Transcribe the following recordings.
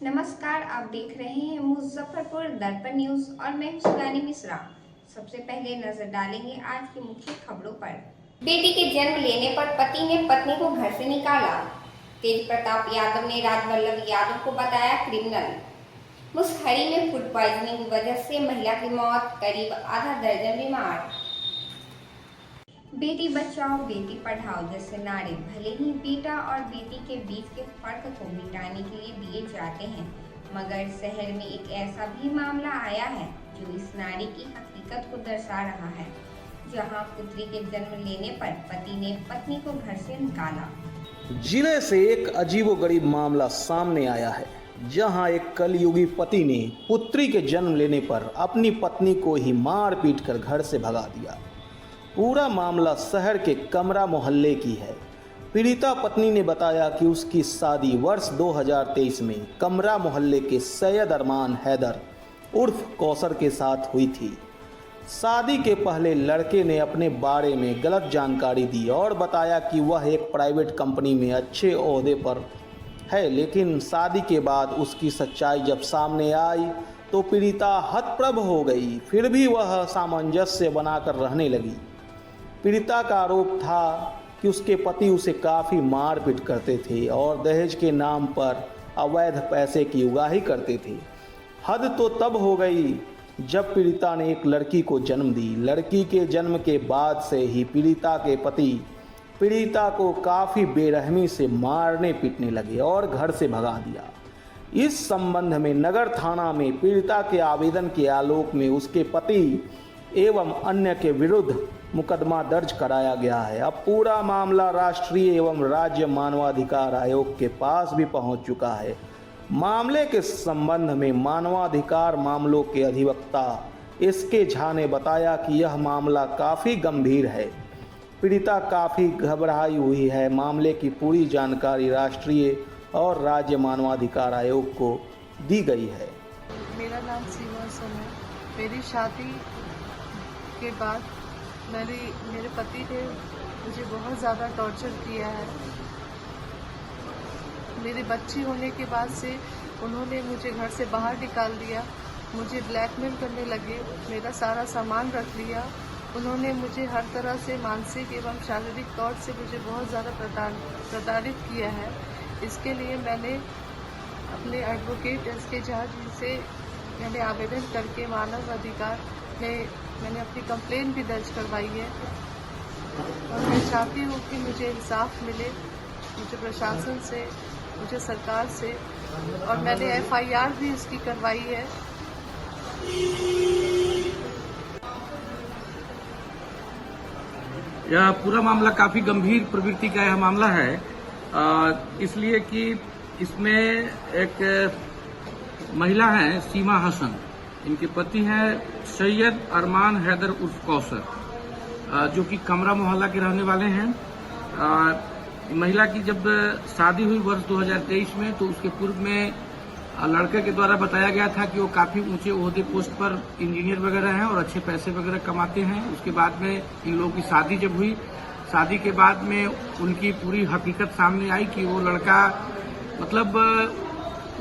नमस्कार, आप देख रहे हैं मुजफ्फरपुर दर्पण न्यूज और मैं हूं शिवानी मिश्रा। सबसे पहले नजर डालेंगे आज की मुख्य खबरों पर। बेटी के जन्म लेने पर पति ने पत्नी को घर से निकाला। तेज प्रताप यादव ने राजवल्लभ यादव को बताया क्रिमिनल। मुसहरी में फूड पॉइजनिंग की वजह से महिला की मौत, करीब आधा दर्जन बीमार। बेटी बचाओ बेटी पढ़ाओ जैसे नारे भले ही बेटा और बेटी के बीच के फर्क को मिटाने के लिए दिए जाते हैं, मगर शहर में एक ऐसा भी मामला आया है जो इस नारे की हकीकत को दर्शा रहा है, जहां पुत्री के जन्म लेने पर पति ने पत्नी को घर से निकाला। जिले से एक अजीबोगरीब मामला सामने आया है, जहां एक कलयुगी पति ने पुत्री के जन्म लेने पर अपनी पत्नी को ही मार पीट कर घर से भगा दिया। पूरा मामला शहर के कमरा मोहल्ले की है। पीड़िता पत्नी ने बताया कि उसकी शादी वर्ष 2023 में कमरा मोहल्ले के सैयद अरमान हैदर उर्फ कौसर के साथ हुई थी। शादी के पहले लड़के ने अपने बारे में गलत जानकारी दी और बताया कि वह एक प्राइवेट कंपनी में अच्छे ओहदे पर है, लेकिन शादी के बाद उसकी सच्चाई जब सामने आई तो पीड़िता हतप्रभ हो गई। फिर भी वह सामंजस्य बनाकर रहने लगी। पीड़िता का आरोप था कि उसके पति उसे काफ़ी मारपीट करते थे और दहेज के नाम पर अवैध पैसे की उगाही करते थे। हद तो तब हो गई जब पीड़िता ने एक लड़की को जन्म दी। लड़की के जन्म के बाद से ही पीड़िता के पति पीड़िता को काफ़ी बेरहमी से मारने पीटने लगे और घर से भगा दिया। इस संबंध में नगर थाना में पीड़िता के आवेदन के आलोक में उसके पति एवं अन्य के विरुद्ध मुकदमा दर्ज कराया गया है। अब पूरा मामला राष्ट्रीय एवं राज्य मानवाधिकार आयोग के पास भी पहुंच चुका है। मामले के संबंध में मानवाधिकार मामलों के अधिवक्ता एसके झा ने बताया कि यह मामला काफ़ी गंभीर है। पीड़िता काफ़ी घबराई हुई है। मामले की पूरी जानकारी राष्ट्रीय और राज्य मानवाधिकार आयोग को दी गई है। मेरा नाम सीमा सन है। मेरी शादी के बाद मेरे पति ने मुझे बहुत ज़्यादा टॉर्चर किया है। मेरी बच्ची होने के बाद से उन्होंने मुझे घर से बाहर निकाल दिया, मुझे ब्लैकमेल करने लगे, मेरा सारा सामान रख लिया। उन्होंने मुझे हर तरह से मानसिक एवं शारीरिक तौर से मुझे बहुत ज़्यादा प्रताड़ित किया है। इसके लिए मैंने अपने एडवोकेट एसके झा जी से मैंने आवेदन करके मानव अधिकार में मैंने अपनी कंप्लेन भी दर्ज करवाई है और मैं चाहती हूँ कि मुझे इंसाफ मिले, मुझे प्रशासन से, मुझे सरकार से, और मैंने FIR भी इसकी करवाई है। यह पूरा मामला काफी गंभीर प्रवृत्ति का यह मामला है, इसलिए कि इसमें एक महिला है सीमा हसन, इनके पति हैं सैयद अरमान हैदर उर्फ कौसर, जो कि कमरा मोहल्ला के रहने वाले हैं। महिला की जब शादी हुई वर्ष 2023 में, तो उसके पूर्व में लड़के के द्वारा बताया गया था कि वो काफी ऊंचे ओहदे पोस्ट पर इंजीनियर वगैरह हैं और अच्छे पैसे वगैरह कमाते हैं। उसके बाद में इन लोगों की शादी जब हुई, शादी के बाद में उनकी पूरी हकीकत सामने आई कि वो लड़का मतलब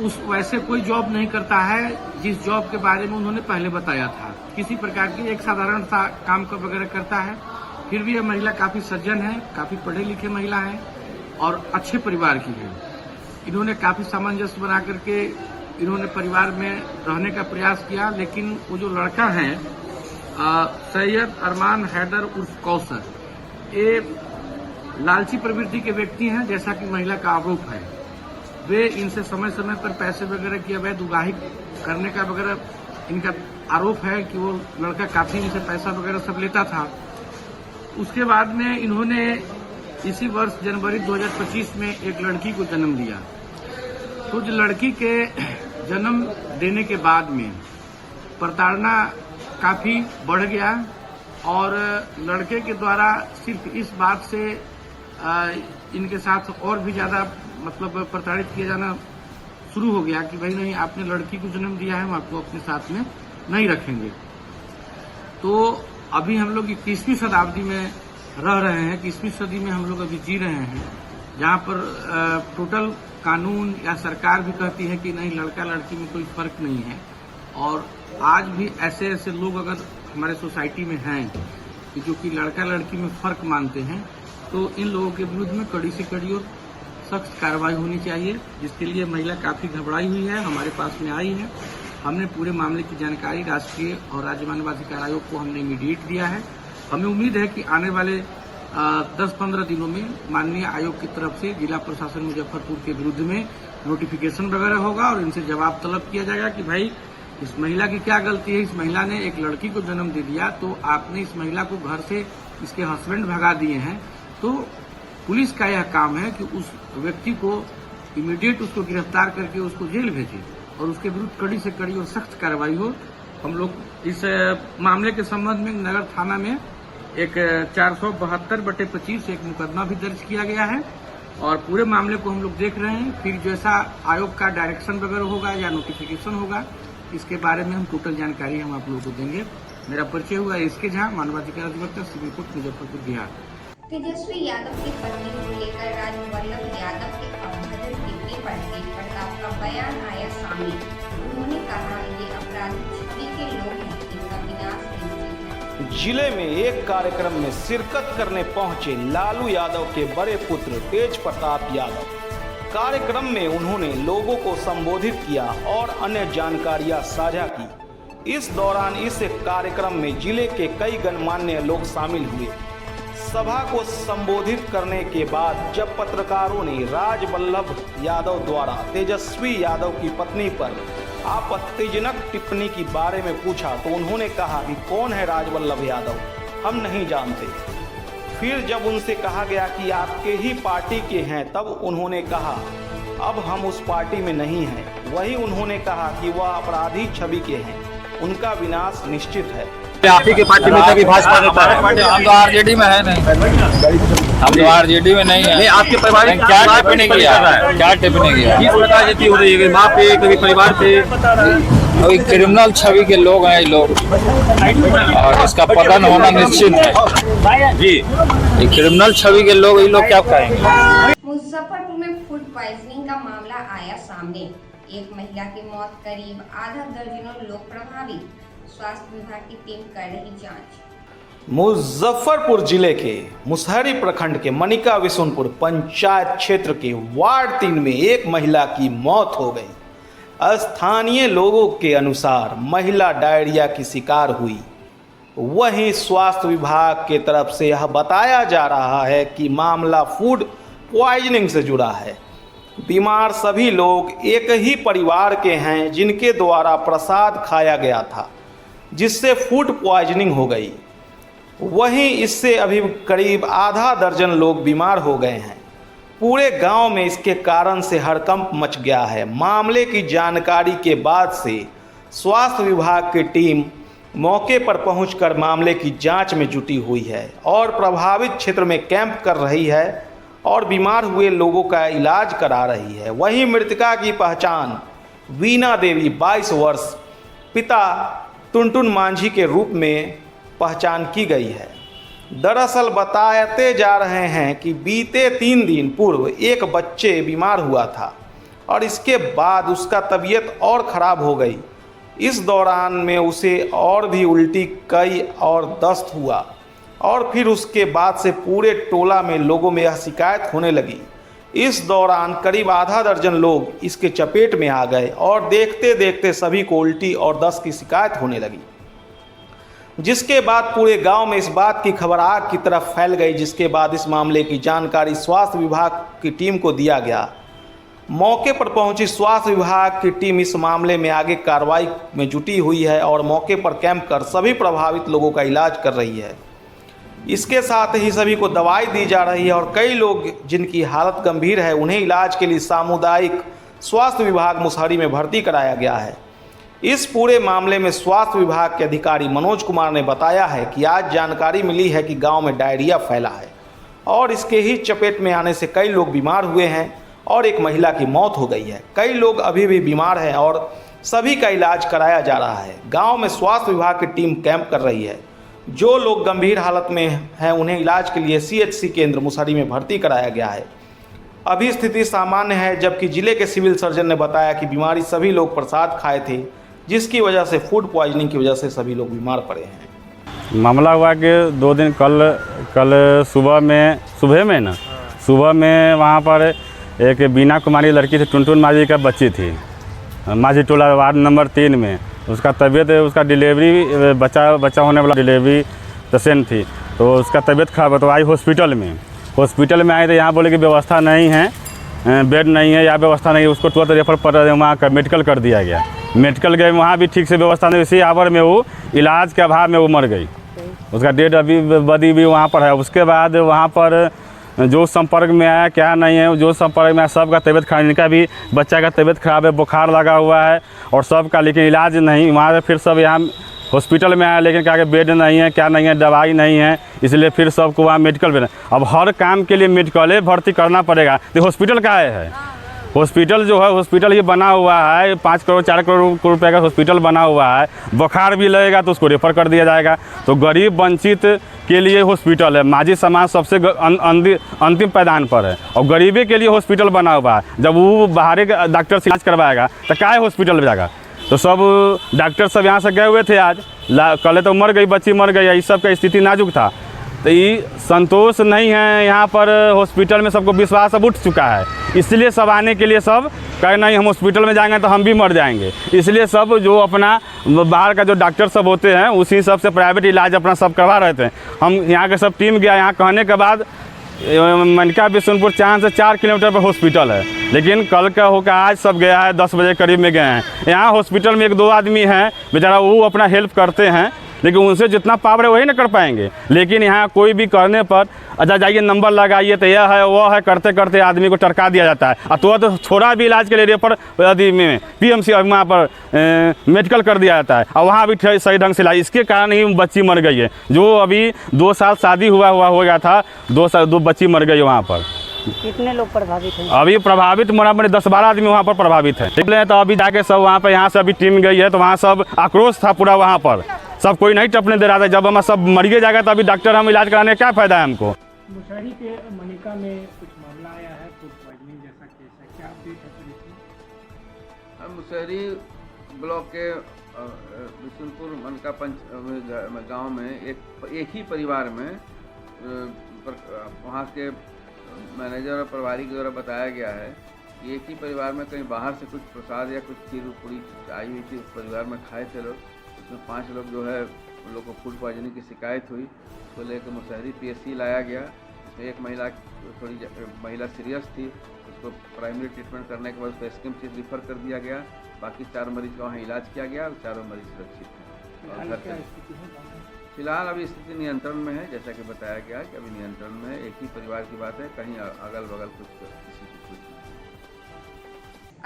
उस वैसे कोई जॉब नहीं करता है जिस जॉब के बारे में उन्होंने पहले बताया था। किसी प्रकार की एक साधारण सा काम का वगैरह करता है। फिर भी यह महिला काफी सज्जन है, काफी पढ़े लिखे महिला है और अच्छे परिवार की है। इन्होंने काफी सामंजस्य बना करके इन्होंने परिवार में रहने का प्रयास किया, लेकिन वो जो लड़का है सैयद अरमान हैदर उर्फ कौसर, ये लालची प्रवृत्ति के व्यक्ति हैं, जैसा कि महिला का आरोप है। वे इनसे समय समय पर पैसे वगैरह की अवैध उगाही करने का वगैरह इनका आरोप है कि वो लड़का काफी इनसे पैसा वगैरह सब लेता था। उसके बाद में इन्होंने इसी वर्ष जनवरी 2025 में एक लड़की को जन्म दिया। तो जो लड़की के जन्म देने के बाद में प्रताड़ना काफी बढ़ गया और लड़के के द्वारा सिर्फ इस बात से इनके साथ और भी ज्यादा मतलब प्रताड़ित किया जाना शुरू हो गया कि भाई नहीं, आपने लड़की को जन्म दिया है, हम आपको अपने साथ में नहीं रखेंगे। तो अभी हम लोग 21वीं शताब्दी में रह रहे हैं, 21वीं सदी में हम लोग अभी जी रहे हैं, जहाँ पर टोटल कानून या सरकार भी कहती है कि नहीं, लड़का लड़की में कोई फर्क नहीं है। और आज भी ऐसे ऐसे लोग अगर हमारे सोसाइटी में हैं कि जो कि लड़का लड़की में फर्क मानते हैं, तो इन लोगों के विरुद्ध में कड़ी से कड़ी और सख्त कार्रवाई होनी चाहिए, जिसके लिए महिला काफी घबराई हुई है, हमारे पास में आई है। हमने पूरे मामले की जानकारी राष्ट्रीय और राज्य मानवाधिकार आयोग को हमने इमीडिएट दिया है। हमें उम्मीद है कि आने वाले 10-15 दिनों में माननीय आयोग की तरफ से जिला प्रशासन मुजफ्फरपुर के विरुद्ध में नोटिफिकेशन वगैरह होगा और इनसे जवाब तलब किया जाएगा कि भाई इस महिला की क्या गलती है। इस महिला ने एक लड़की को जन्म दे दिया, तो आपने इस महिला को घर से इसके हस्बैंड भगा दिए हैं, तो पुलिस का यह काम है कि उस व्यक्ति को इमीडिएट उसको गिरफ्तार करके उसको जेल भेजे और उसके विरुद्ध कड़ी से कड़ी और सख्त कार्रवाई हो। हम लोग इस मामले के संबंध में नगर थाना में एक 472/25 एक मुकदमा भी दर्ज किया गया है और पूरे मामले को हम लोग देख रहे हैं। फिर जैसा आयोग का डायरेक्शन वगैरह होगा या नोटिफिकेशन होगा, इसके बारे में हम टोटल जानकारी हम आप लोगों को देंगे। मेरा परिचय हुआ SK झा, मानवाधिकार अधिवक्ता, सिविल कोर्ट, मुजफ्फरपुर, बिहार। तेजस्वी यादव की पत्नी को लेकर राजवल्लभ यादव के अभद्र टिप्पणी पर तेज प्रताप का बयान आया सामने। उन्होंने कहा, ये अपराधी छवि के लोग हैं, इनका विनाश निश्चित है। जिले में एक कार्यक्रम में शिरकत करने पहुंचे लालू यादव के बड़े पुत्र तेज प्रताप यादव। कार्यक्रम में उन्होंने लोगों को संबोधित किया और अन्य जानकारियां साझा की। इस दौरान इस कार्यक्रम में जिले के कई गणमान्य लोग शामिल हुए। सभा को संबोधित करने के बाद जब पत्रकारों ने राजवल्लभ यादव द्वारा तेजस्वी यादव की पत्नी पर आपत्तिजनक टिप्पणी के बारे में पूछा, तो उन्होंने कहा कि कौन है राजवल्लभ यादव, हम नहीं जानते। फिर जब उनसे कहा गया कि आपके ही पार्टी के हैं, तब उन्होंने कहा अब हम उस पार्टी में नहीं हैं। वही उन्होंने कहा कि वह अपराधी छवि के हैं, उनका विनाश निश्चित है। आप ही के पार्टी में तभी भाजपा रहता है। हम तो आरजेडी में है नहीं, हम तो आरजेडी में नहीं है। नहीं, आपके परिवार क्या टिप्पणी किया, क्या टिप्पणी किया, किस प्रकार की हो रही है, माँ पे कभी परिवार पे? अभी क्रिमिनल छवि के लोग हैं ये लोग, और इसका पतन होना निश्चित है जी। ये क्रिमिनल छवि के लोग, ये लोग क्या कहेंगे। मुजफ्फरपुर में फूड पॉइजनिंग का मामला आया सामने। एक महिला की मौत, करीब आधा दर्जनों लोग प्रभावित। स्वास्थ्य विभाग की टीम कर रही जांच। मुजफ्फरपुर जिले के मुसहरी प्रखंड के मनिका विशुनपुर पंचायत क्षेत्र के वार्ड 3 में एक महिला की मौत हो गई। स्थानीय लोगों के अनुसार महिला डायरिया की शिकार हुई। वहीं स्वास्थ्य विभाग के तरफ से यह बताया जा रहा है कि मामला फूड पॉइजनिंग से जुड़ा है। बीमार सभी लोग एक ही परिवार के हैं, जिनके द्वारा प्रसाद खाया गया था, जिससे फूड पॉइजनिंग हो गई। वहीं इससे अभी करीब आधा दर्जन लोग बीमार हो गए हैं। पूरे गांव में इसके कारण से हड़कंप मच गया है। मामले की जानकारी के बाद से स्वास्थ्य विभाग की टीम मौके पर पहुंचकर मामले की जांच में जुटी हुई है और प्रभावित क्षेत्र में कैंप कर रही है और बीमार हुए लोगों का इलाज करा रही है। वहीं मृतका की पहचान वीना देवी 22 वर्ष, पिता टुनटुन मांझी के रूप में पहचान की गई है। दरअसल बताते जा रहे हैं कि बीते 3 दिन पूर्व एक बच्चे बीमार हुआ था और इसके बाद उसका तबीयत और ख़राब हो गई। इस दौरान में उसे और भी उल्टी, कई और दस्त हुआ और फिर उसके बाद से पूरे टोला में लोगों में यह शिकायत होने लगी। इस दौरान करीब आधा दर्जन लोग इसके चपेट में आ गए और देखते देखते सभी को उल्टी और दस्त की शिकायत होने लगी, जिसके बाद पूरे गांव में इस बात की खबर आग की तरफ फैल गई। जिसके बाद इस मामले की जानकारी स्वास्थ्य विभाग की टीम को दिया गया। मौके पर पहुंची स्वास्थ्य विभाग की टीम इस मामले में आगे कार्रवाई में जुटी हुई है और मौके पर कैंप कर सभी प्रभावित लोगों का इलाज कर रही है। इसके साथ ही सभी को दवाई दी जा रही है और कई लोग जिनकी हालत गंभीर है उन्हें इलाज के लिए सामुदायिक स्वास्थ्य विभाग मुसहरी में भर्ती कराया गया है। इस पूरे मामले में स्वास्थ्य विभाग के अधिकारी मनोज कुमार ने बताया है कि आज जानकारी मिली है कि गांव में डायरिया फैला है और इसके ही चपेट में आने से कई लोग बीमार हुए हैं और एक महिला की मौत हो गई है। कई लोग अभी भी बीमार हैं और सभी का इलाज कराया जा रहा है। गांव में स्वास्थ्य विभाग की टीम कैंप कर रही है। जो लोग गंभीर हालत में हैं उन्हें इलाज के लिए CHC केंद्र मुसहरी में भर्ती कराया गया है। अभी स्थिति सामान्य है, जबकि जिले के सिविल सर्जन ने बताया कि बीमारी सभी लोग प्रसाद खाए थे, जिसकी वजह से फूड पॉइजनिंग की वजह से सभी लोग बीमार पड़े हैं। मामला हुआ कि 2 दिन कल सुबह में वहाँ पर एक बीना कुमारी लड़की थी, टुनटुन माझी का बच्ची थी, माझी टोला वार्ड नंबर 3 में। उसका तबीयत, उसका डिलीवरी बच्चा होने वाला डिलीवरी पेशेंट थी, तो उसका तबीयत खराब है, तो आई हॉस्पिटल में आए तो यहाँ बोले कि व्यवस्था नहीं है, बेड नहीं है या व्यवस्था नहीं है। उसको तुरंत रेफर पर वहाँ का मेडिकल कर दिया गया। मेडिकल गए, वहाँ भी ठीक से व्यवस्था नहीं, इसी आवर में वो इलाज के अभाव में वो मर गई। उसका डेट अभी बदी भी वहाँ पर है। उसके बाद वहाँ पर जो संपर्क में आया क्या नहीं है, जो संपर्क में आया सबका तबीयत खराब, इनका भी बच्चा का तबीयत खराब है, बुखार लगा हुआ है और सबका, लेकिन इलाज नहीं। वहाँ से फिर सब यहाँ हॉस्पिटल में आया, लेकिन क्या कि बेड नहीं है, क्या नहीं है, दवाई नहीं है, इसलिए फिर सबको वहाँ मेडिकल में। अब हर काम के लिए मेडिकल भर्ती करना पड़ेगा, तो हॉस्पिटल का है। हॉस्पिटल जो है, हॉस्पिटल ये बना हुआ है, 5 करोड़ 4 करोड़ रुपए का हॉस्पिटल बना हुआ है। बुखार भी लगेगा तो उसको रेफर कर दिया जाएगा। तो गरीब वंचित के लिए हॉस्पिटल है। माझी समाज सबसे अंतिम पैदान पर है और गरीबी के लिए हॉस्पिटल बना हुआ है। जब वो बाहरी डॉक्टर से इलाज करवाएगा तो क्या हॉस्पिटल में जाएगा? तो सब डॉक्टर सब यहाँ से गए हुए थे आज, कल तो मर गई, बच्ची मर गई, इस सब का स्थिति नाजुक था। तो ये संतोष नहीं है यहाँ पर हॉस्पिटल में, सबको विश्वास अब उठ चुका है। इसलिए सब आने के लिए सब कहे नहीं हम हॉस्पिटल में जाएंगे तो हम भी मर जाएंगे, इसलिए सब जो अपना बाहर का जो डॉक्टर सब होते हैं उसी सब से प्राइवेट इलाज अपना सब करवा रहे थे। हम यहाँ के सब टीम गया, यहाँ कहने के बाद मनका बिशुनपुर चांद से 4 किलोमीटर पर हॉस्पिटल है, लेकिन कल का होकर आज सब गया है, 10 बजे करीब में गए हैं। यहाँ हॉस्पिटल में 1-2 आदमी हैं बेचारा, वो अपना हेल्प करते हैं, लेकिन उनसे जितना पावर है वही ना कर पाएंगे। लेकिन यहाँ कोई भी करने पर अच्छा जाइए नंबर लगाइए तो यह है वो है, करते करते आदमी को टरका दिया जाता है। और तो छोड़ा भी इलाज के लिए रेफर यदि में PMC वहाँ पर मेडिकल कर दिया जाता है और वहाँ भी सही ढंग से इलाज, इसके कारण ही बच्ची मर गई है। जो अभी 2 साल शादी हो गया था, 2 बच्ची मर गई वहाँ पर। कितने लोग प्रभावित हैं? अभी प्रभावित मोटामोटी 10-12 आदमी वहाँ पर प्रभावित है। निकले तो अभी जाके सब वहाँ पर, यहाँ से अभी टीम गई है तो वहाँ सब आक्रोश था पूरा, वहाँ पर सब कोई नहीं टपने दे रहा था। जब हम सब मरिए जाएगा तो अभी डॉक्टर हम इलाज कराने का क्या फायदा है हमको। मुसहरी के मनिका में कुछ मामला आया है, फूड पॉइजनिंग जैसा केस है, क्या अपडेट है पुलिस में? मुसहरी ब्लॉक के बिशुनपुर मनका गांव में एक ही परिवार में वहाँ के मैनेजर और प्रभारी के द्वारा बताया गया है कि एक ही परिवार में कहीं बाहर से कुछ प्रसाद या कुछ खीर पूड़ी आई हुई थी, उस परिवार में खाए थे लोग। उसमें 5 लोग जो है उन लोग को फूड पॉइजनिंग की शिकायत हुई, उसको लेकर मुसहरी PSC लाया गया। इसमें एक महिला सीरियस थी, उसको प्राइमरी ट्रीटमेंट करने के बाद उसको SKM रिफ़र कर दिया गया। बाकी 4 मरीज का वहाँ इलाज किया गया, 4 मरीज सुरक्षित हैं। फिलहाल अभी स्थिति नियंत्रण में है, जैसा कि बताया गया कि अभी नियंत्रण में है। एक ही परिवार की बात है, कहीं अगल बगल कुछ किसी की कुछ।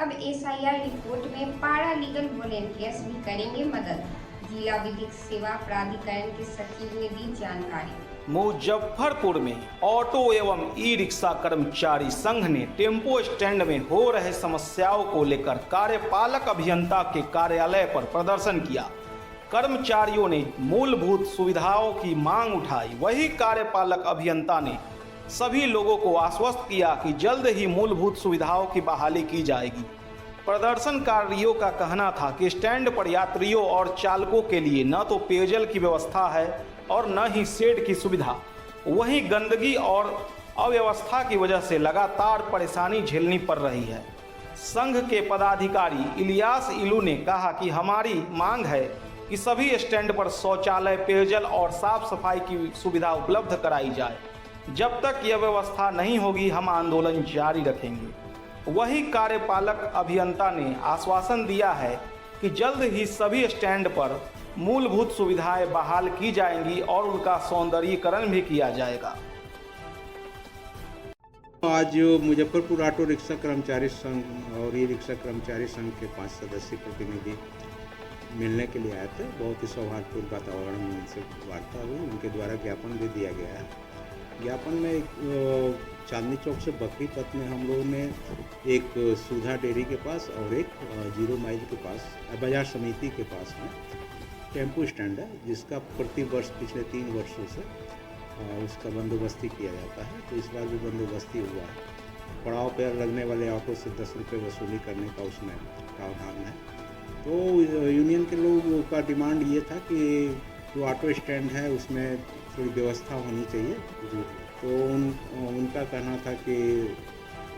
अब SIR रिपोर्ट में पारा लीगल वॉलेंटियर्स भी करेंगे मदद। जिला विधिक सेवा प्राधिकरण के सचिव ने दी जानकारी। मुजफ्फरपुर में ऑटो एवं ई-रिक्शा कर्मचारी संघ ने टेम्पो स्टैंड में हो रहे समस्याओं को लेकर कार्यपालक अभियंता के कार्यालय पर प्रदर्शन किया। कर्मचारियों ने मूलभूत सुविधाओं की मांग उठाई। वही कार्यपालक अभियंता ने सभी लोगों को आश्वस्त किया कि जल्द ही मूलभूत सुविधाओं की बहाली की जाएगी। प्रदर्शनकारियों का कहना था कि स्टैंड पर यात्रियों और चालकों के लिए न तो पेयजल की व्यवस्था है और न ही शेड की सुविधा। वहीं गंदगी और अव्यवस्था की वजह से लगातार परेशानी झेलनी पड़ रही है। संघ के पदाधिकारी इलियास इलू ने कहा कि हमारी मांग है कि सभी स्टैंड पर शौचालय, पेयजल और साफ सफाई की सुविधा उपलब्ध कराई जाए। जब तक यह व्यवस्था नहीं होगी हम आंदोलन जारी रखेंगे। वही कार्यपालक अभियंता ने आश्वासन दिया है कि जल्द ही सभी स्टैंड पर मूलभूत सुविधाएं बहाल की जाएंगी और उनका सौंदर्यीकरण भी किया जाएगा। आज मुजफ्फरपुर ऑटो रिक्शा कर्मचारी संघ और ई रिक्शा कर्मचारी संघ के 5 सदस्यीय प्रतिनिधि मिलने के लिए आए थे। बहुत ही सौहार्दपूर्ण वातावरण में उनसे वार्ता हुई। उनके द्वारा ज्ञापन भी दिया गया है। ज्ञापन में चांदनी चौक से बकरी पथ में हम लोगों ने एक सुधा डेयरी के पास और एक 0 माइल के पास बाजार समिति के पास में टेम्पो स्टैंड है, जिसका प्रति वर्ष पिछले 3 वर्षों से उसका बंदोबस्ती किया जाता है। तो इस बार भी बंदोबस्ती हुआ है। पड़ाव पर लगने वाले ऑटो से 10 रुपये वसूली करने का उसमें प्रावधान है। तो यूनियन के लोगों का डिमांड ये था कि जो ऑटो स्टैंड है उसमें थोड़ी व्यवस्था होनी चाहिए। तो उनका कहना था कि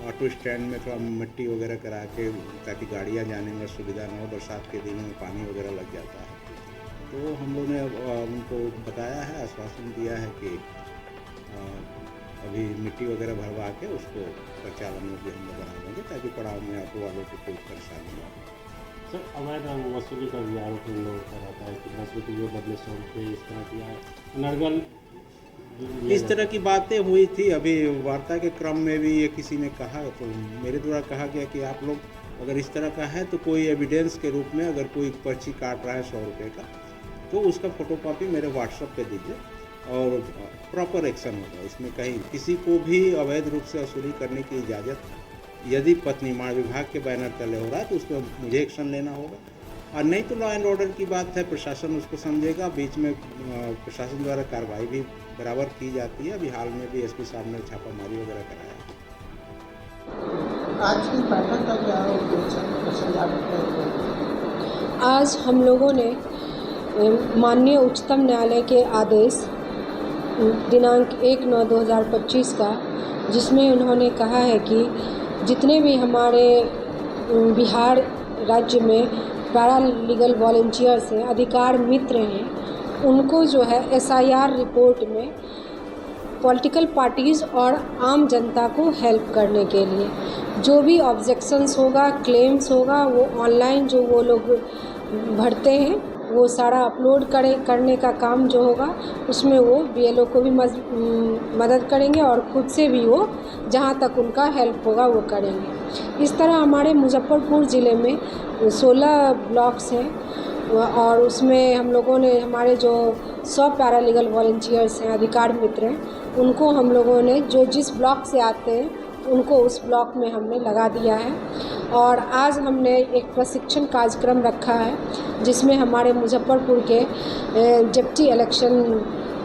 ऑटो स्टैंड में थोड़ा मिट्टी वगैरह करा के, ताकि गाड़ियाँ जाने में सुविधा न हो, बरसात के दिनों में पानी वगैरह लग जाता है। तो हम लोगों ने उनको बताया है, आश्वासन दिया है कि अभी मिट्टी वगैरह भरवा के उसको प्रचालन में भी हम लोग बना देंगे, ताकि पड़ाव में ऑटो वालों को कोई परेशानी न हो। सर, अवैध वसूली का भी आरोप इन लोगों का रहता है कि 10 रुपये बदले 100 रुपये इस तरह की नरगल इस तरह की बातें हुई थी। अभी वार्ता के क्रम में भी ये किसी ने कहा, तो मेरे द्वारा कहा गया कि आप लोग अगर इस तरह का है तो कोई एविडेंस के रूप में अगर कोई पर्ची काट रहा है 100 रुपये का, तो उसका फोटोकॉपी मेरे व्हाट्सएप पे दीजिए और प्रॉपर एक्शन होगा। इसमें कहीं किसी को भी अवैध रूप से वसूली करने की इजाज़त, यदि पथ निर्माण विभाग के बैनर तले हो रहा है तो उस पर मुझे एक्शन लेना होगा, और नहीं तो लॉ एंड ऑर्डर की बात है, प्रशासन उसको समझेगा। बीच में प्रशासन द्वारा कार्रवाई भी बराबर की जाती है। अभी हाल में भी एसपी साहब ने छापामारी वगैरह कराया। आज की बैठक का क्या उद्देश्य है? आज हम लोगों ने माननीय उच्चतम न्यायालय के आदेश दिनांक 1/9/2025 का, जिसमें उन्होंने कहा है कि जितने भी हमारे बिहार राज्य में पैरा लीगल वॉलंटियर्स हैं, अधिकार मित्र हैं, उनको जो है SIR रिपोर्ट में पॉलिटिकल पार्टीज़ और आम जनता को हेल्प करने के लिए जो भी ऑब्जेक्शंस होगा, क्लेम्स होगा, वो ऑनलाइन जो वो लोग भरते हैं वो सारा अपलोड करने का काम जो होगा उसमें वो BLO को भी मदद करेंगे और खुद से भी वो जहाँ तक उनका हेल्प होगा वो करेंगे। इस तरह हमारे मुजफ्फरपुर ज़िले में 16 ब्लॉक्स हैं और उसमें हम लोगों ने हमारे जो 100 पैरालीगल वॉलंटियर्स हैं, अधिकार मित्र हैं, उनको हम लोगों ने जो जिस ब्लॉक से आते हैं उनको उस ब्लॉक में हमने लगा दिया है। और आज हमने एक प्रशिक्षण कार्यक्रम रखा है जिसमें हमारे मुजफ्फरपुर के डिप्टी इलेक्शन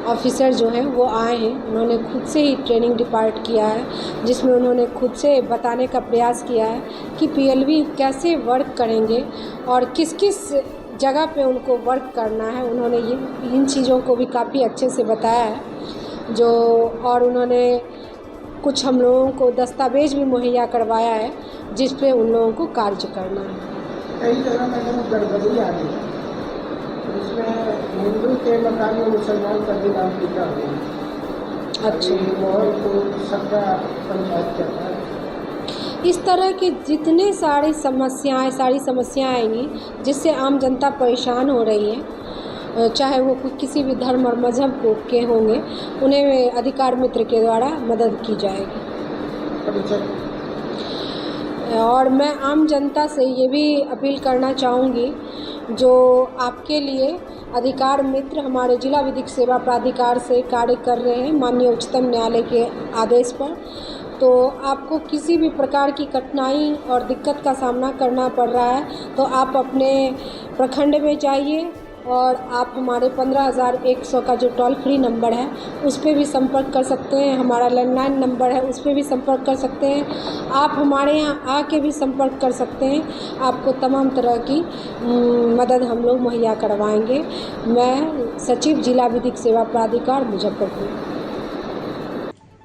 ऑफिसर जो हैं वो आए हैं। उन्होंने खुद से ही ट्रेनिंग डिपार्ट किया है, जिसमें उन्होंने खुद से बताने का प्रयास किया है कि PLV कैसे वर्क करेंगे और किस किस जगह पे उनको वर्क करना है। उन्होंने इन चीज़ों को भी काफ़ी अच्छे से बताया है जो, और उन्होंने कुछ हम लोगों को दस्तावेज भी मुहैया करवाया है जिस पे उन लोगों को कार्य करना है। कई जगह में गड़बड़ी आ रही है, इसमें हिंदू के मकान में मुसलमान का भी नाम लिखा हुआ है। अच्छा, माहौल को सबका पंचायत करता है। इस तरह की जितने सारी समस्याएं आएंगी जिससे आम जनता परेशान हो रही है, चाहे वो किसी भी धर्म और मजहब को के होंगे, उन्हें अधिकार मित्र के द्वारा मदद की जाएगी। और मैं आम जनता से ये भी अपील करना चाहूँगी, जो आपके लिए अधिकार मित्र हमारे जिला विधिक सेवा प्राधिकार से कार्य कर रहे हैं माननीय उच्चतम न्यायालय के आदेश पर, तो आपको किसी भी प्रकार की कठिनाई और दिक्कत का सामना करना पड़ रहा है तो आप अपने प्रखंड में जाइए और आप हमारे 15,100 का जो टोल फ्री नंबर है उस पर भी संपर्क कर सकते हैं। हमारा लैंडलाइन नंबर है उस पर भी संपर्क कर सकते हैं। आप हमारे यहाँ आके भी संपर्क कर सकते हैं। आपको तमाम तरह की मदद हम लोग मुहैया करवाएंगे। मैं सचिव जिला विधिक सेवा प्राधिकार मुजफ्फरपुर।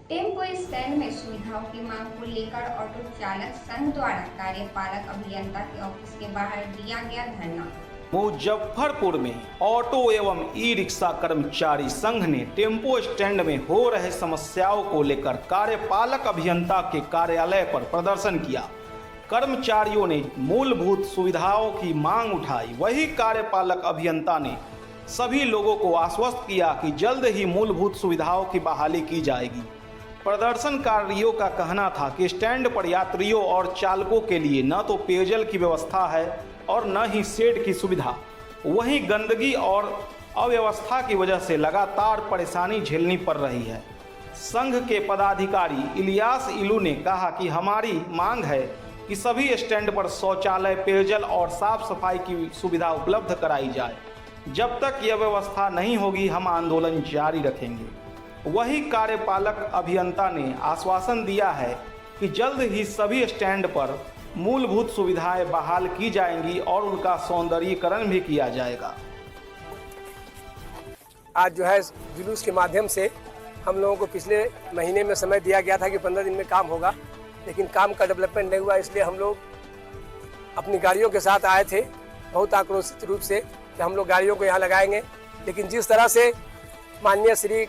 टेम्पो स्टैंड में सुविधाओं की मांग को लेकर ऑटो चालक संघ द्वारा कार्यपालक अभियंता के ऑफिस के बाहर दिया गया धरना। मुजफ्फरपुर में ऑटो एवं ई-रिक्शा कर्मचारी संघ ने टेम्पो स्टैंड में हो रहे समस्याओं को लेकर कार्यपालक अभियंता के कार्यालय पर प्रदर्शन किया। कर्मचारियों ने मूलभूत सुविधाओं की मांग उठाई। वही कार्यपालक अभियंता ने सभी लोगों को आश्वस्त किया कि जल्द ही मूलभूत सुविधाओं की बहाली की जाएगी। प्रदर्शनकारियों का कहना था कि स्टैंड पर यात्रियों और चालकों के लिए न तो पेयजल की व्यवस्था है और न ही शेड की सुविधा। वहीं गंदगी और अव्यवस्था की वजह से लगातार परेशानी झेलनी पड़ रही है। संघ के पदाधिकारी इलियास इलू ने कहा कि हमारी मांग है कि सभी स्टैंड पर शौचालय, पेयजल और साफ सफाई की सुविधा उपलब्ध कराई जाए। जब तक यह व्यवस्था नहीं होगी हम आंदोलन जारी रखेंगे। वही कार्यपालक अभियंता ने आश्वासन दिया है कि जल्द ही सभी स्टैंड पर मूलभूत सुविधाएं बहाल की जाएंगी और उनका सौंदर्यीकरण भी किया जाएगा। आज जो है जुलूस के माध्यम से हम लोगों को पिछले महीने में समय दिया गया था कि 15 दिन में काम होगा, लेकिन काम का डेवलपमेंट नहीं हुआ, इसलिए हम लोग अपनी गाड़ियों के साथ आए थे बहुत आक्रोशित रूप से कि हम लोग गाड़ियों को यहाँ लगाएंगे। लेकिन जिस तरह से माननीय श्री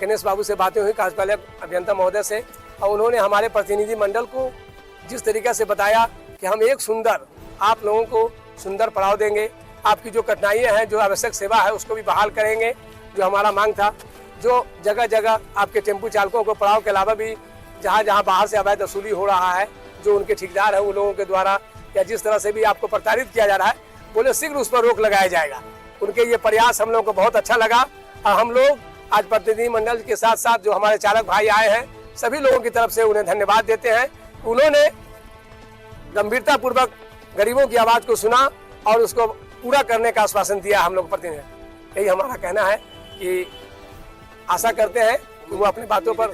गणेश बाबू से बातें हुई कार्यपालक अभियंता महोदय से, और उन्होंने हमारे प्रतिनिधि मंडल को जिस तरीके से बताया कि हम एक सुंदर आप लोगों को सुंदर पड़ाव देंगे, आपकी जो कठिनाइयाँ हैं, जो आवश्यक सेवा है उसको भी बहाल करेंगे, जो हमारा मांग था। जो जगह जगह आपके टेम्पू चालकों को पड़ाव के अलावा भी जहाँ जहाँ बाहर से अवैध वसूली हो रहा है, जो उनके ठेकेदार हैं उन लोगों के द्वारा या जिस तरह से भी आपको प्रताड़ित किया जा रहा है, बोले शीघ्र उस पर रोक लगाया जाएगा। उनके ये प्रयास हम लोगों को बहुत अच्छा लगा और हम लोग आज प्रतिनिधि मंडल के साथ साथ जो हमारे चालक भाई आए हैं, सभी लोगों की तरफ से उन्हें धन्यवाद देते हैं। उन्होंने गंभीरता पूर्वक गरीबों की आवाज़ को सुना और उसको पूरा करने का आश्वासन दिया हम लोग प्रतिनिधि। यही हमारा कहना है कि आशा करते हैं कि वो अपनी बातों पर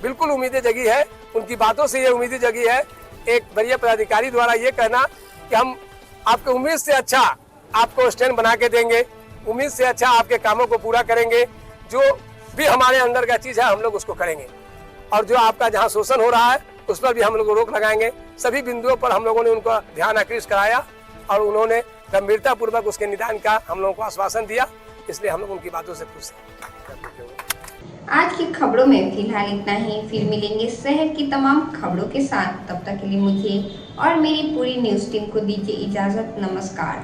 बिल्कुल उम्मीदें जगी है, उनकी बातों से ये उम्मीदें जगी है। एक वरीय पदाधिकारी द्वारा ये कहना कि हम आपको उम्मीद से अच्छा आपको स्टैंड बना के देंगे, उम्मीद से अच्छा आपके कामों को पूरा करेंगे, जो भी हमारे अंदर का चीज़ है हम लोग उसको करेंगे, और जो आपका जहाँ शोषण हो रहा है उस पर भी हम लोग रोक लगाएंगे। सभी बिंदुओं पर हम लोगों ने उनको ध्यान आकृष्ट कराया और उन्होंने गंभीरता पूर्वक उसके निदान का हम लोगों को आश्वासन दिया, इसलिए हम लोग उनकी बातों से खुश हैं। आज की खबरों में फिलहाल इतना ही। फिर मिलेंगे शहर की तमाम खबरों के साथ। तब तक के लिए मुझे और मेरी पूरी न्यूज़ टीम को दीजिए इजाज़त। नमस्कार।